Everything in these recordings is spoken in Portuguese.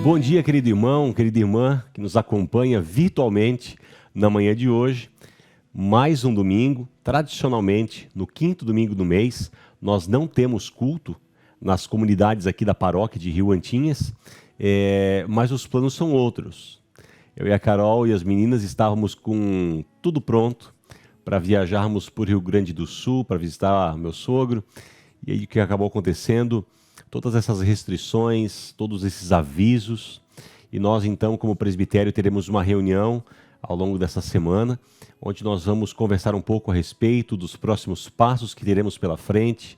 Bom dia, querido irmão, querida irmã que nos acompanha virtualmente na manhã de hoje. Mais um domingo, tradicionalmente, no quinto domingo do mês, nós não temos culto nas comunidades aqui da paróquia de Rio Antinhas, mas os planos são outros. Eu e a Carol e as meninas estávamos com tudo pronto para viajarmos por Rio Grande do Sul, para visitar meu sogro. E aí o que acabou acontecendo? Todas essas restrições, todos esses avisos. E nós então, como presbitério, teremos uma reunião ao longo dessa semana, onde nós vamos conversar um pouco a respeito dos próximos passos que teremos pela frente,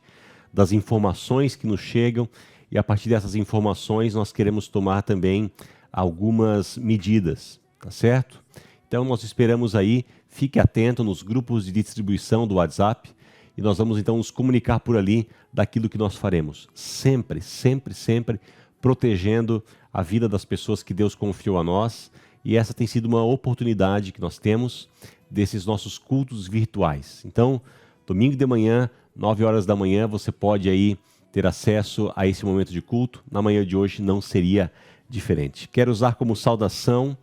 das informações que nos chegam, e a partir dessas informações nós queremos tomar também algumas medidas, tá certo? Então nós esperamos aí, fique atento nos grupos de distribuição do WhatsApp, e nós vamos então nos comunicar por ali daquilo que nós faremos. Sempre, sempre, sempre protegendo a vida das pessoas que Deus confiou a nós. E essa tem sido uma oportunidade que nós temos desses nossos cultos virtuais. Então, domingo de manhã, 9 horas da manhã, você pode aí ter acesso a esse momento de culto. Na manhã de hoje não seria diferente. Quero usar como saudação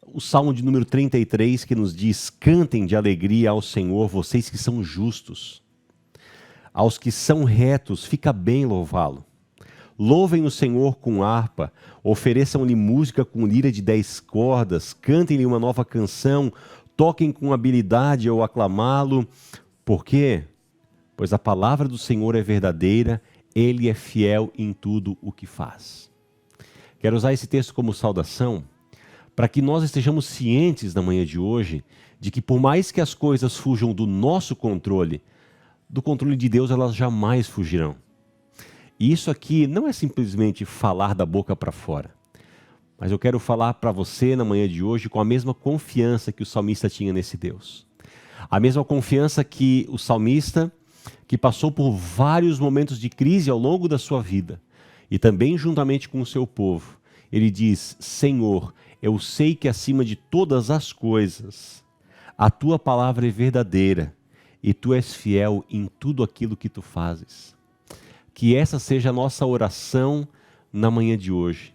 o Salmo de número 33, que nos diz: cantem de alegria ao Senhor, vocês que são justos. Aos que são retos, fica bem louvá-lo. Louvem o Senhor com harpa, ofereçam-lhe música com lira de 10 cordas, cantem-lhe uma nova canção, toquem com habilidade ao aclamá-lo. Por quê? Pois a palavra do Senhor é verdadeira, ele é fiel em tudo o que faz. Quero usar esse texto como saudação para que nós estejamos cientes na manhã de hoje de que, por mais que as coisas fujam do nosso controle, do controle de Deus elas jamais fugirão. E isso aqui não é simplesmente falar da boca para fora, mas eu quero falar para você na manhã de hoje com a mesma confiança que o salmista tinha nesse Deus. A mesma confiança que o salmista, que passou por vários momentos de crise ao longo da sua vida, e também juntamente com o seu povo, ele diz: Senhor, eu sei que acima de todas as coisas, a tua palavra é verdadeira, e tu és fiel em tudo aquilo que tu fazes. Que essa seja a nossa oração na manhã de hoje.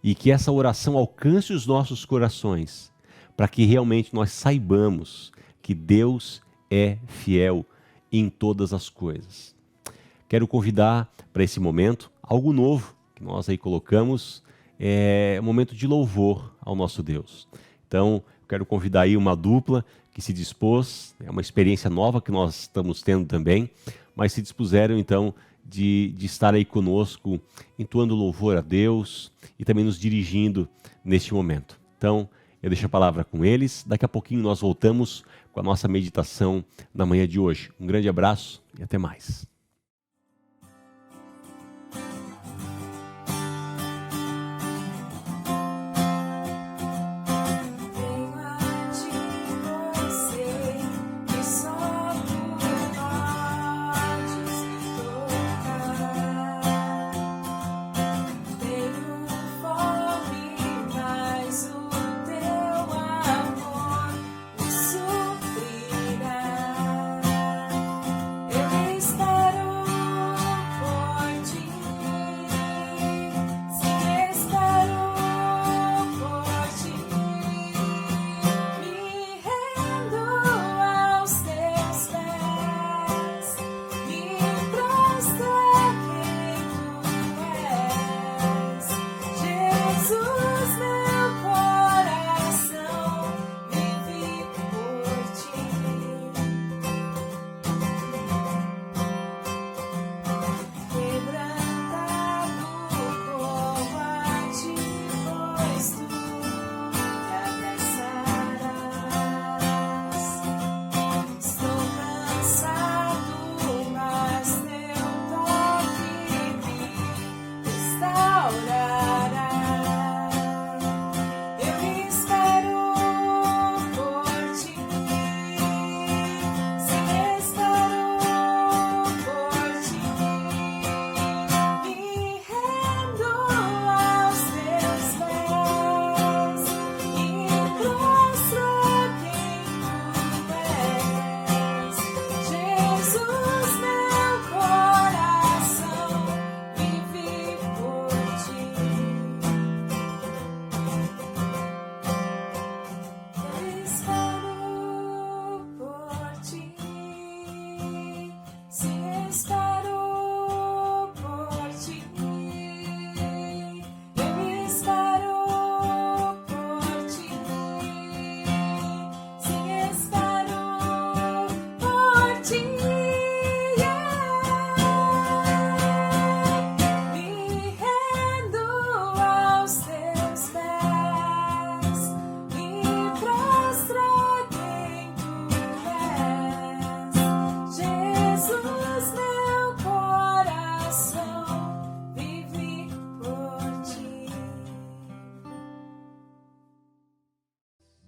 E que essa oração alcance os nossos corações, para que realmente nós saibamos que Deus é fiel em todas as coisas. Quero convidar para esse momento algo novo que nós aí colocamos, um momento de louvor ao nosso Deus. Então, quero convidar aí uma dupla que se dispôs, é uma experiência nova que nós estamos tendo também, mas se dispuseram então de estar aí conosco, entoando louvor a Deus e também nos dirigindo neste momento. Então, eu deixo a palavra com eles, daqui a pouquinho nós voltamos com a nossa meditação na manhã de hoje. Um grande abraço e até mais. Estará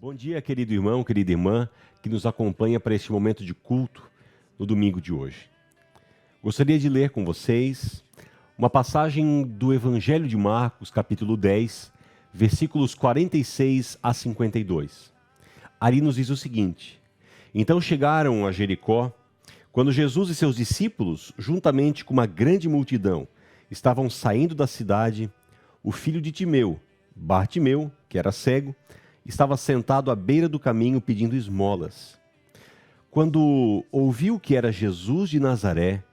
Bom dia, querido irmão, querida irmã, que nos acompanha para este momento de culto no domingo de hoje. Gostaria de ler com vocês uma passagem do Evangelho de Marcos, capítulo 10, versículos 46 a 52. Ali nos diz o seguinte: Então chegaram a Jericó, quando Jesus e seus discípulos, juntamente com uma grande multidão, estavam saindo da cidade, o filho de Timeu, Bartimeu, que era cego, estava sentado à beira do caminho pedindo esmolas. Quando ouviu que era Jesus de Nazaré,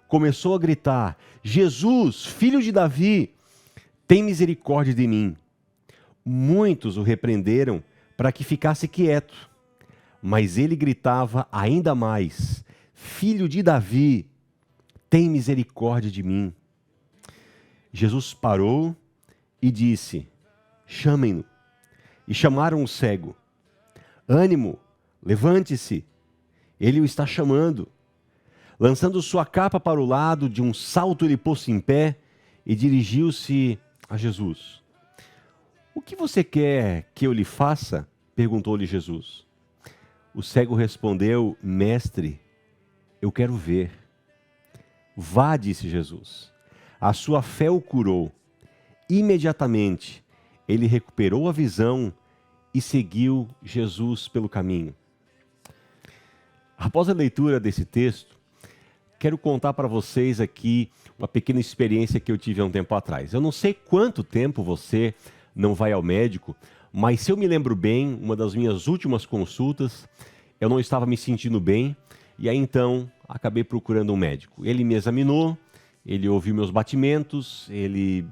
começou a gritar: Jesus, filho de Davi, tem misericórdia de mim. Muitos o repreenderam para que ficasse quieto, mas ele gritava ainda mais: Filho de Davi, tem misericórdia de mim. Jesus parou e disse: Chamem-no. E chamaram o cego. Ânimo, levante-se, ele o está chamando. Lançando sua capa para o lado, de um salto ele pôs-se em pé e dirigiu-se a Jesus. O que você quer que eu lhe faça? Perguntou-lhe Jesus. O cego respondeu: Mestre, eu quero ver. Vá, disse Jesus. A sua fé o curou. Imediatamente ele recuperou a visão e seguiu Jesus pelo caminho. Após a leitura desse texto, quero contar para vocês aqui uma pequena experiência que eu tive há um tempo atrás. Eu não sei quanto tempo você não vai ao médico, mas se eu me lembro bem, uma das minhas últimas consultas, eu não estava me sentindo bem, e aí então acabei procurando um médico. Ele me examinou, ele ouviu meus batimentos, ele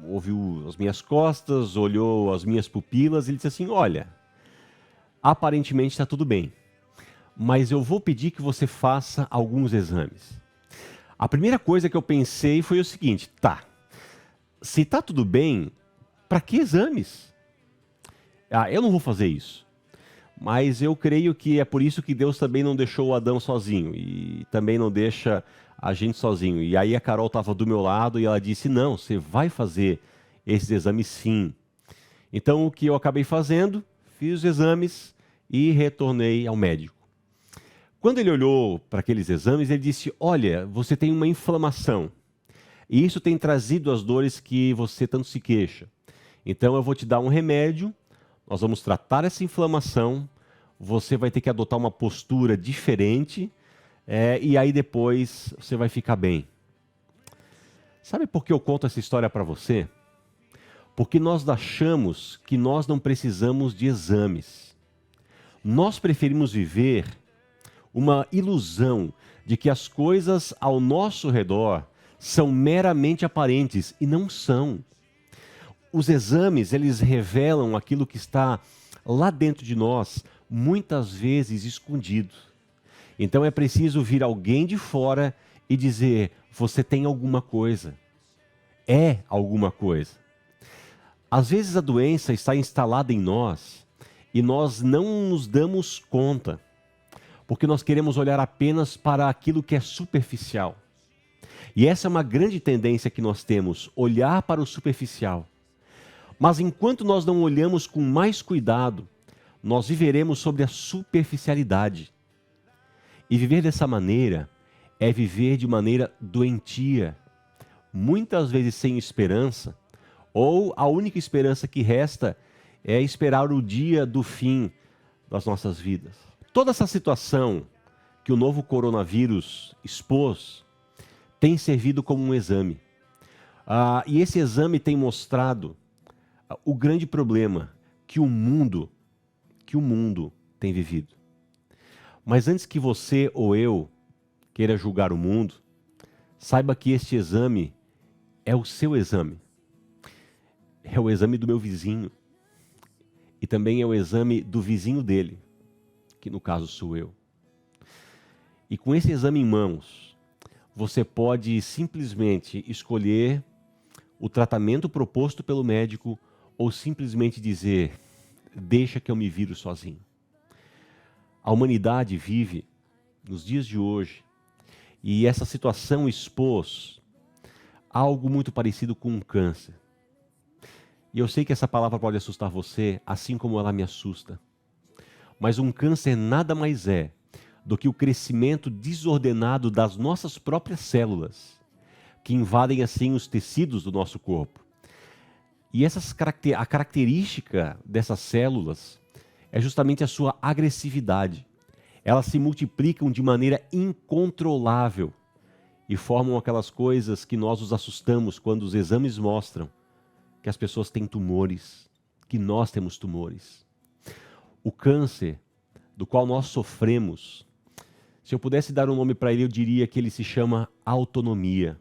ouviu as minhas costas, olhou as minhas pupilas e ele disse assim: olha, aparentemente está tudo bem, mas eu vou pedir que você faça alguns exames. A primeira coisa que eu pensei foi o seguinte: tá, se está tudo bem, para que exames? Eu não vou fazer isso. Mas eu creio que é por isso que Deus também não deixou o Adão sozinho e também não deixa a gente sozinho. E aí a Carol estava do meu lado e ela disse: não, você vai fazer esses exames sim. Então o que eu acabei fazendo, fiz os exames e retornei ao médico. Quando ele olhou para aqueles exames, ele disse: olha, você tem uma inflamação e isso tem trazido as dores que você tanto se queixa. Então eu vou te dar um remédio, nós vamos tratar essa inflamação, você vai ter que adotar uma postura diferente, e aí depois você vai ficar bem. Sabe por que eu conto essa história para você? Porque nós achamos que nós não precisamos de exames. Nós preferimos viver uma ilusão de que as coisas ao nosso redor são meramente aparentes, e não são. Os exames, eles revelam aquilo que está lá dentro de nós, muitas vezes escondido. Então é preciso vir alguém de fora e dizer: você tem alguma coisa. É alguma coisa. Às vezes a doença está instalada em nós e nós não nos damos conta, porque nós queremos olhar apenas para aquilo que é superficial. E essa é uma grande tendência que nós temos, olhar para o superficial. Mas enquanto nós não olhamos com mais cuidado, nós viveremos sobre a superficialidade. E viver dessa maneira é viver de maneira doentia, muitas vezes sem esperança, ou a única esperança que resta é esperar o dia do fim das nossas vidas. Toda essa situação que o novo coronavírus expôs tem servido como um exame. E esse exame tem mostrado o grande problema que o mundo tem vivido. Mas antes que você ou eu queira julgar o mundo, saiba que este exame é o seu exame. É o exame do meu vizinho. E também é o exame do vizinho dele, que no caso sou eu. E com esse exame em mãos, você pode simplesmente escolher o tratamento proposto pelo médico ou simplesmente dizer: deixa que eu me viro sozinho. A humanidade vive, nos dias de hoje, e essa situação expôs algo muito parecido com um câncer. E eu sei que essa palavra pode assustar você, assim como ela me assusta. Mas um câncer nada mais é do que o crescimento desordenado das nossas próprias células, que invadem assim os tecidos do nosso corpo. E a característica dessas células é justamente a sua agressividade. Elas se multiplicam de maneira incontrolável e formam aquelas coisas que nós nos assustamos quando os exames mostram que as pessoas têm tumores, que nós temos tumores. O câncer do qual nós sofremos, se eu pudesse dar um nome para ele, eu diria que ele se chama autonomia.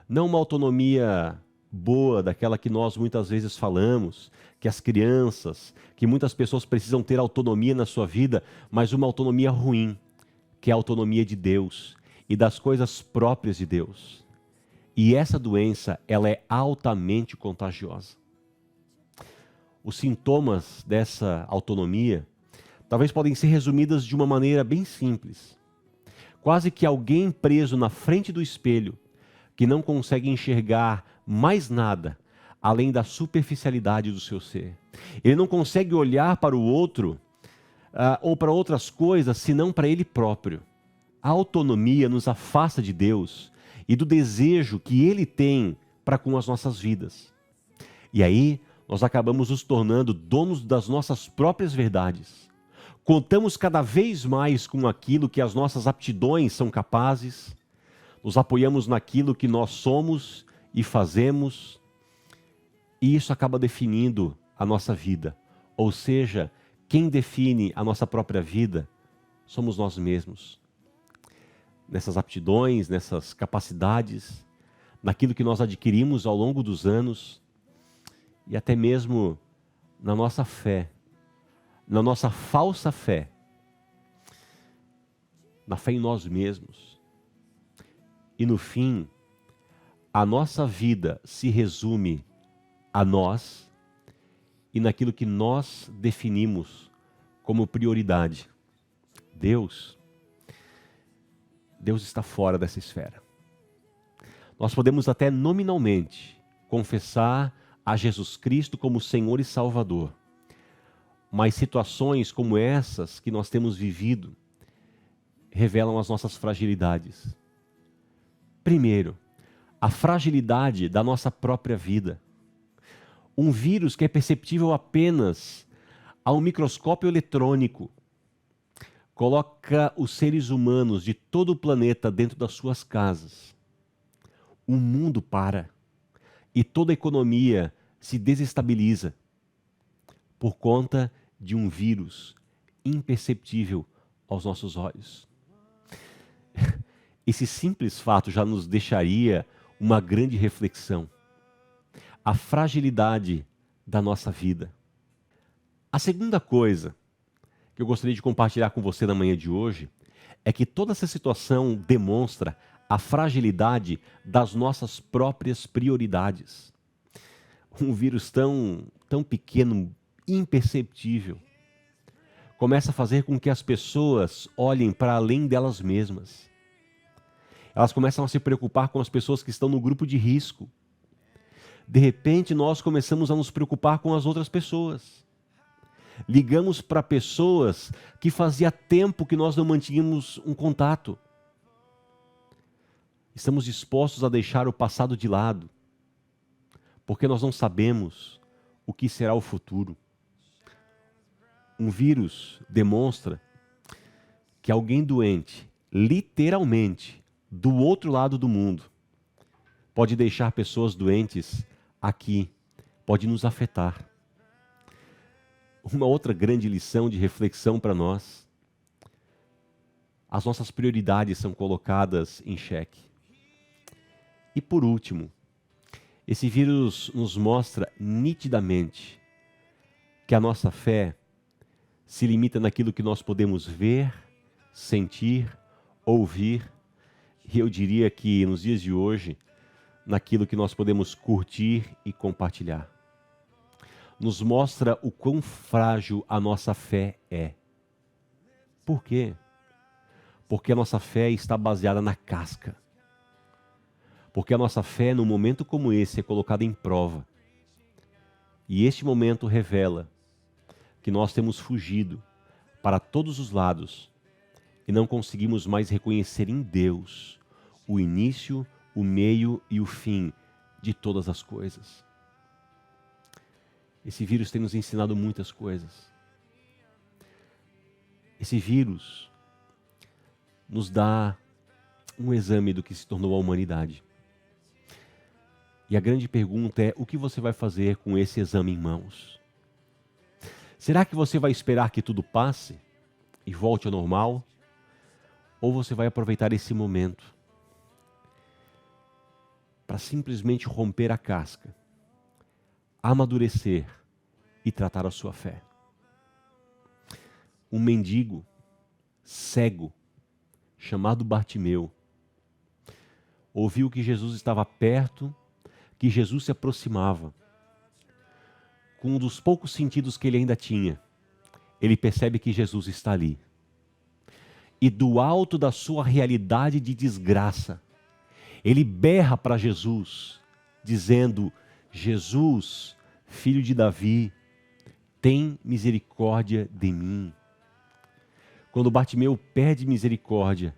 Não uma autonomia boa, daquela que nós muitas vezes falamos, que as crianças, que muitas pessoas precisam ter autonomia na sua vida, mas uma autonomia ruim, que é a autonomia de Deus e das coisas próprias de Deus. E essa doença, ela é altamente contagiosa. Os sintomas dessa autonomia talvez podem ser resumidas de uma maneira bem simples. Quase que alguém preso na frente do espelho, que não consegue enxergar mais nada além da superficialidade do seu ser. Ele não consegue olhar para o outro ou para outras coisas senão para ele próprio. A autonomia nos afasta de Deus e do desejo que Ele tem para com as nossas vidas. E aí nós acabamos nos tornando donos das nossas próprias verdades. Contamos cada vez mais com aquilo que as nossas aptidões são capazes, nos apoiamos naquilo que nós somos e fazemos, e isso acaba definindo a nossa vida. Ou seja, quem define a nossa própria vida somos nós mesmos. Nessas aptidões, nessas capacidades, naquilo que nós adquirimos ao longo dos anos, e até mesmo na nossa fé, na nossa falsa fé, na fé em nós mesmos. E no fim, a nossa vida se resume a nós e naquilo que nós definimos como prioridade. Deus está fora dessa esfera. Nós podemos até nominalmente confessar a Jesus Cristo como Senhor e Salvador, mas situações como essas que nós temos vivido revelam as nossas fragilidades. Primeiro, a fragilidade da nossa própria vida. Um vírus que é perceptível apenas ao microscópio eletrônico coloca os seres humanos de todo o planeta dentro das suas casas. O mundo para e toda a economia se desestabiliza por conta de um vírus imperceptível aos nossos olhos. Esse simples fato já nos deixaria uma grande reflexão. A fragilidade da nossa vida. A segunda coisa que eu gostaria de compartilhar com você na manhã de hoje é que toda essa situação demonstra a fragilidade das nossas próprias prioridades. Um vírus tão pequeno, imperceptível, começa a fazer com que as pessoas olhem para além delas mesmas. Elas começam a se preocupar com as pessoas que estão no grupo de risco. De repente, nós começamos a nos preocupar com as outras pessoas. Ligamos para pessoas que fazia tempo que nós não mantínhamos um contato. Estamos dispostos a deixar o passado de lado, porque nós não sabemos o que será o futuro. Um vírus demonstra que alguém doente, literalmente, do outro lado do mundo, pode deixar pessoas doentes aqui, pode nos afetar. Uma outra grande lição de reflexão para nós: as nossas prioridades são colocadas em xeque. E por último, esse vírus nos mostra nitidamente que a nossa fé se limita naquilo que nós podemos ver, sentir, ouvir, e eu diria que nos dias de hoje, naquilo que nós podemos curtir e compartilhar. Nos mostra o quão frágil a nossa fé é. Por quê? Porque a nossa fé está baseada na casca. Porque a nossa fé, num momento como esse, é colocada em prova. E este momento revela que nós temos fugido para todos os lados e não conseguimos mais reconhecer em Deus o início, o meio e o fim de todas as coisas. Esse vírus tem nos ensinado muitas coisas. Esse vírus nos dá um exame do que se tornou a humanidade. E a grande pergunta é: o que você vai fazer com esse exame em mãos? Será que você vai esperar que tudo passe e volte ao normal? Ou você vai aproveitar esse momento para simplesmente romper a casca, amadurecer e tratar a sua fé? Um mendigo cego chamado Bartimeu ouviu que Jesus estava perto, que Jesus se aproximava. Com um dos poucos sentidos que ele ainda tinha, ele percebe que Jesus está ali. E do alto da sua realidade de desgraça, ele berra para Jesus, dizendo: Jesus, filho de Davi, tem misericórdia de mim. Quando Bartimeu pede misericórdia,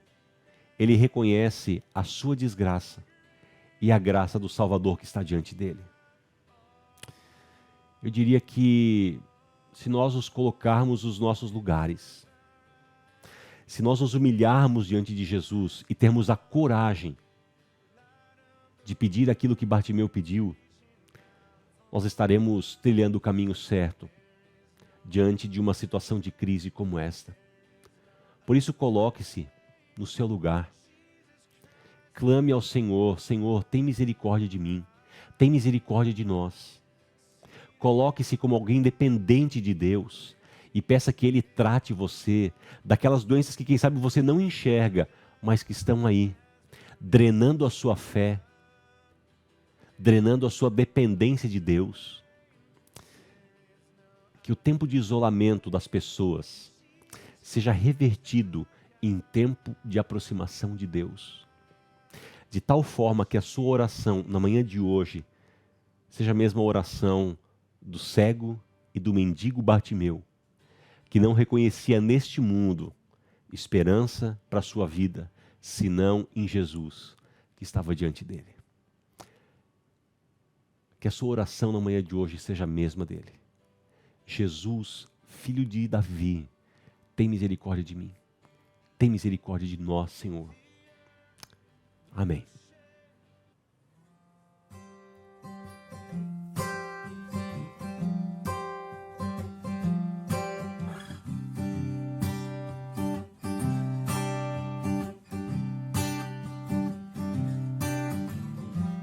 ele reconhece a sua desgraça e a graça do Salvador que está diante dele. Eu diria que se nós nos colocarmos nos nossos lugares, se nós nos humilharmos diante de Jesus e termos a coragem de pedir aquilo que Bartimeu pediu, nós estaremos trilhando o caminho certo diante de uma situação de crise como esta. Por isso, coloque-se no seu lugar. Clame ao Senhor: Senhor, tem misericórdia de mim, tem misericórdia de nós. Coloque-se como alguém dependente de Deus e peça que Ele trate você daquelas doenças que, quem sabe, você não enxerga, mas que estão aí, drenando a sua fé, drenando a sua dependência de Deus. Que o tempo de isolamento das pessoas seja revertido em tempo de aproximação de Deus. De tal forma que a sua oração na manhã de hoje seja a mesma oração do cego e do mendigo Bartimeu, que não reconhecia neste mundo esperança para a sua vida, senão em Jesus, que estava diante dele. Que a sua oração na manhã de hoje seja a mesma dele. Jesus, filho de Davi, tem misericórdia de mim. Tem misericórdia de nós, Senhor. Amém.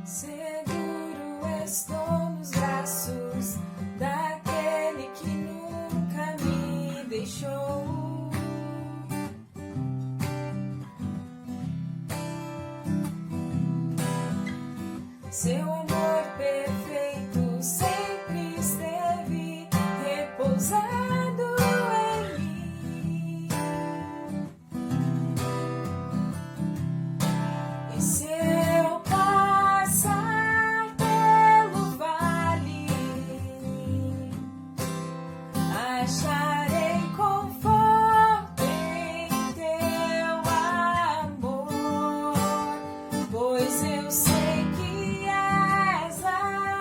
Seguro estou nos braços daquele que nunca me deixou. Seu amor perfeito sempre esteve repousado em mim. E se eu passar pelo vale, acharei conforto em teu amor, pois eu sei que és a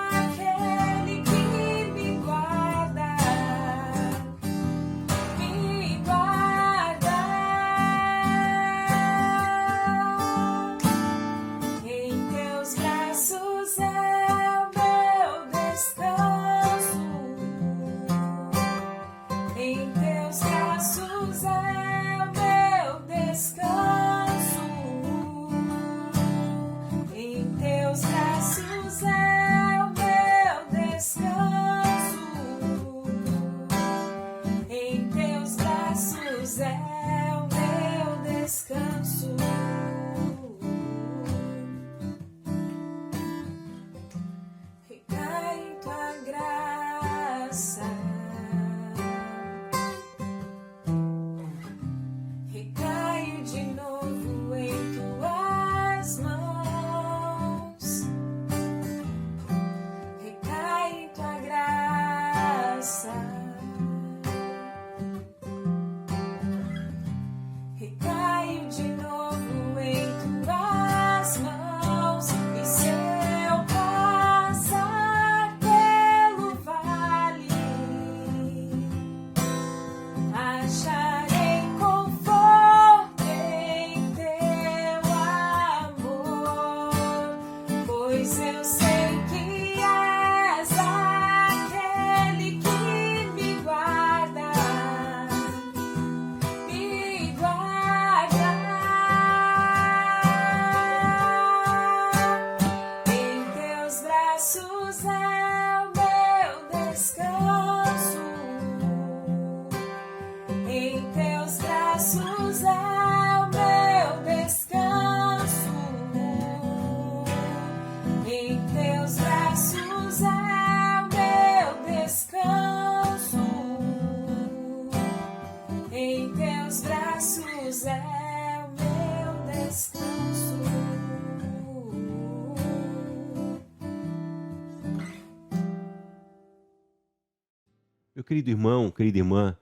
querido irmão, querida irmã,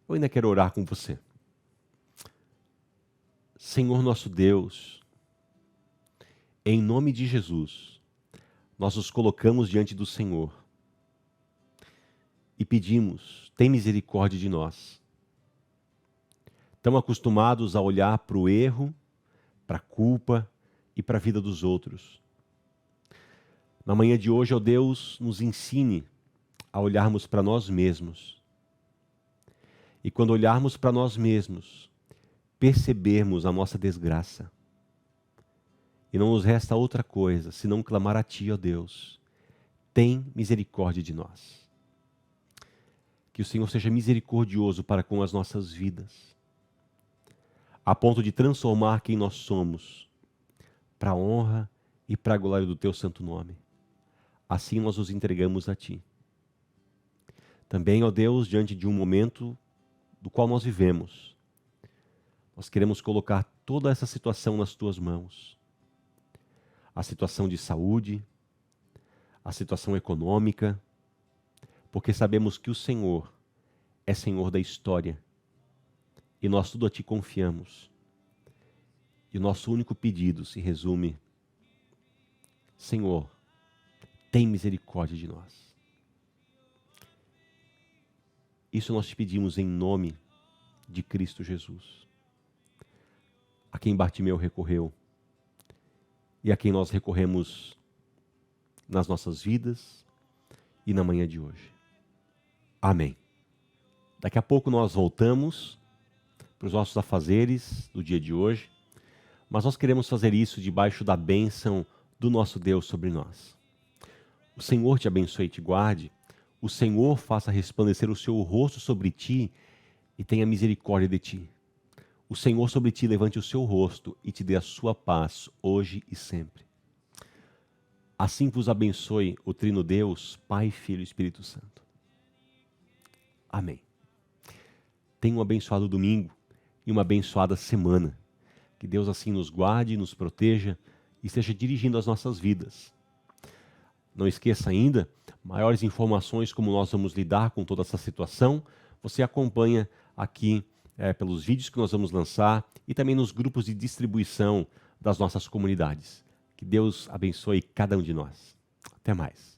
eu ainda quero orar com você. Senhor nosso Deus, em nome de Jesus, nós nos colocamos diante do Senhor e pedimos, tem misericórdia de nós. Tão acostumados a olhar para o erro, para a culpa e para a vida dos outros. Na manhã de hoje, ó Deus, nos ensine a olharmos para nós mesmos. E quando olharmos para nós mesmos, percebermos a nossa desgraça. E não nos resta outra coisa, senão clamar a Ti, ó Deus, tem misericórdia de nós. Que o Senhor seja misericordioso para com as nossas vidas, a ponto de transformar quem nós somos, para a honra e para a glória do Teu santo nome. Assim nós nos entregamos a Ti. Também, ó Deus, diante de um momento do qual nós vivemos, nós queremos colocar toda essa situação nas Tuas mãos. A situação de saúde, a situação econômica, porque sabemos que o Senhor é Senhor da história e nós tudo a Ti confiamos. E o nosso único pedido se resume: Senhor, tem misericórdia de nós. Isso nós te pedimos em nome de Cristo Jesus, a quem Bartimeu recorreu e a quem nós recorremos nas nossas vidas e na manhã de hoje. Amém. Daqui a pouco nós voltamos para os nossos afazeres do dia de hoje, mas nós queremos fazer isso debaixo da bênção do nosso Deus sobre nós. O Senhor te abençoe e te guarde, o Senhor faça resplandecer o seu rosto sobre ti e tenha misericórdia de ti. O Senhor sobre ti levante o seu rosto e te dê a sua paz hoje e sempre. Assim vos abençoe o Trino Deus, Pai, Filho e Espírito Santo. Amém. Tenha um abençoado domingo e uma abençoada semana. Que Deus assim nos guarde, nos proteja e esteja dirigindo as nossas vidas. Não esqueça ainda, maiores informações como nós vamos lidar com toda essa situação, você acompanha aqui pelos vídeos que nós vamos lançar e também nos grupos de distribuição das nossas comunidades. Que Deus abençoe cada um de nós. Até mais.